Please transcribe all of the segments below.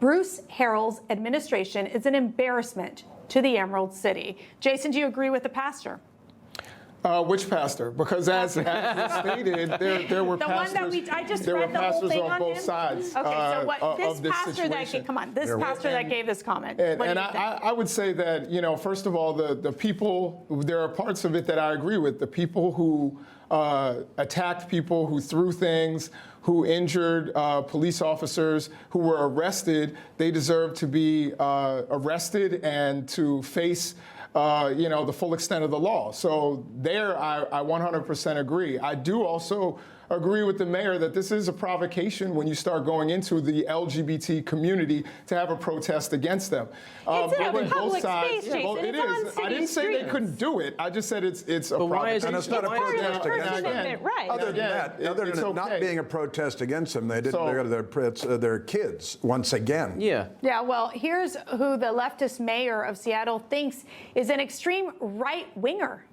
Bruce Harrell's administration is an embarrassment to the Emerald City. Jason, do you agree with the pastor? Which pastor? Because as stated, there were pastors on both sides. Okay, so what this pastor situation. that gave this comment. And I would say that, you know, first of all, the people, there are parts of it that I agree with. The people who attacked people, who threw things, who injured police officers, who were arrested, they deserve to be arrested and to face you know, the full extent of the law. So there, I 100% agree. I do also agree with the mayor that this is a provocation when you start going into the LGBT community to have a protest against them. It's in a public space, Jason. Well, it is. I didn't say they couldn't do it. I just said it's a provocation. And it's not a protest against them. Right. Other than it not being a protest against them, they didn't. They're their kids once again. Yeah. Yeah. Well, here's who the leftist mayor of Seattle thinks is an extreme right winger.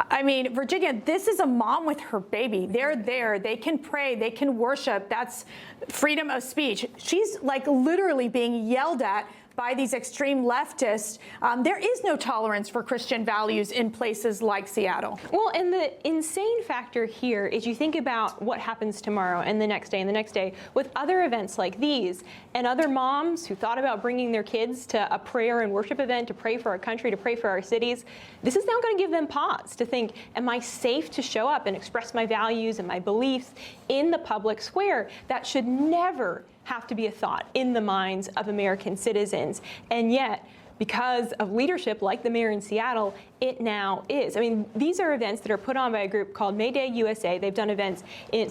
I mean, Virginia, this is a mom with her baby. They're there. They can pray. They can worship. That's freedom of speech. She's like literally being yelled at by these extreme leftists. There is no tolerance for Christian values in places like Seattle. Well, and the insane factor here is you think about what happens tomorrow and the next day and the next day with other events like these and other moms who thought about bringing their kids to a prayer and worship event to pray for our country, to pray for our cities. This is now going to give them pause to think, am I safe to show up and express my values and my beliefs in the public square? That should never have to be a thought in the minds of American citizens. And yet, because of leadership like the mayor in Seattle, it now is. I mean, these are events that are put on by a group called Mayday USA. They've done events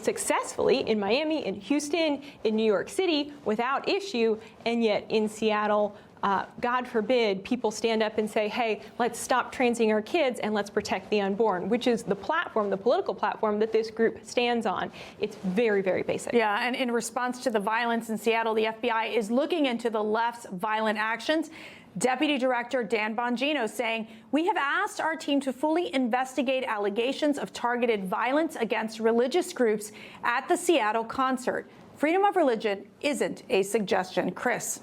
successfully in Miami, in Houston, in New York City without issue, and yet in Seattle, God forbid, people stand up and say, hey, let's stop transing our kids and let's protect the unborn, which is the platform, the political platform that this group stands on. It's very, very basic. Yeah, and in response to the violence in Seattle, the FBI is looking into the left's violent actions. Deputy Director Dan Bongino saying, we have asked our team to fully investigate allegations of targeted violence against religious groups at the Seattle concert. Freedom of religion isn't a suggestion. Chris.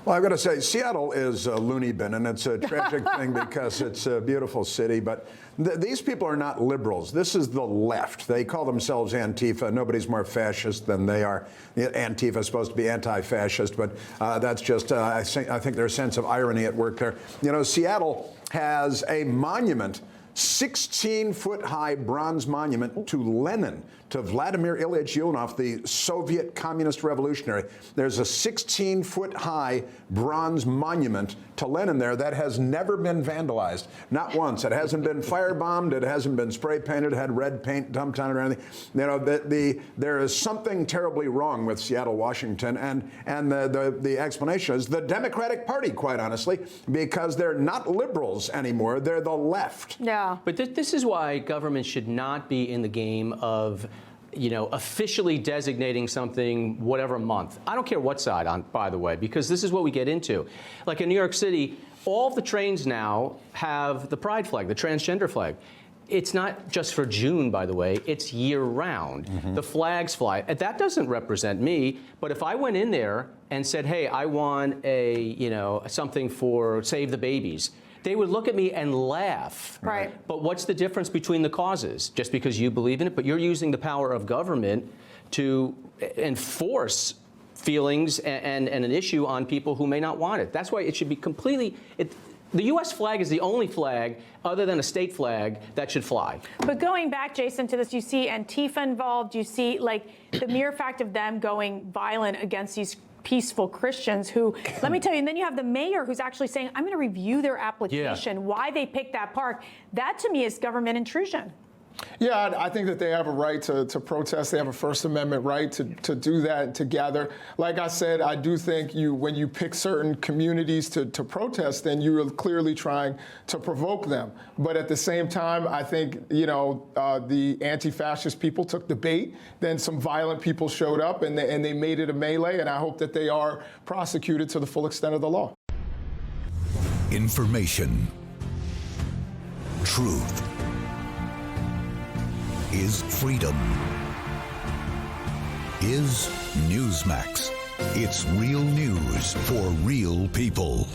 Well, I've got to say, Seattle is a loony bin, and it's a tragic thing because it's a beautiful city. But these people are not liberals. This is the left. They call themselves Antifa. Nobody's more fascist than they are. Antifa is supposed to be anti-fascist, but that's just, I think there's a sense of irony at work there. You know, Seattle has a monument, 16-foot-high bronze monument to Lenin, to Vladimir Ilyich Ulyanov, the Soviet communist revolutionary. There's a 16-foot-high bronze monument to Lenin there that has never been vandalized, not once. It hasn't been firebombed. It hasn't been spray painted, had red paint dumped on it or anything. You know, there is something terribly wrong with Seattle, Washington, and the explanation is the Democratic Party, quite honestly, because they're not liberals anymore. They're the left. Yeah. But this is why government should not be in the game of, you know, officially designating something whatever month. I don't care what side, by the way, because this is what we get into. Like in New York City, all of the trains now have the pride flag, the transgender flag. It's not just for June, by the way. It's year-round. Mm-hmm. The flags fly. And that doesn't represent me. But if I went in there and said, hey, I want something for Save the Babies, they would look at me and laugh. Right. But what's the difference between the causes? Just because you believe in it, but you're using the power of government to enforce feelings and an issue on people who may not want it. That's why it should be completely. The U.S. flag is the only flag, other than a state flag, that should fly. But going back, Jason, to this, you see Antifa involved. You see, like, the mere fact of them going violent against these peaceful Christians who, let me tell you, and then you have the mayor who's actually saying, I'm going to review their application, why they picked that park. That, to me, is government intrusion. Yeah, I think that they have a right to protest. They have a First Amendment right to do that, to gather. Like I said, I do think when you pick certain communities to protest, then you are clearly trying to provoke them. But at the same time, I think, the anti-fascist people took the bait. Then some violent people showed up and they made it a melee. And I hope that they are prosecuted to the full extent of the law. Information, truth, is freedom. Is Newsmax. It's real news for real people.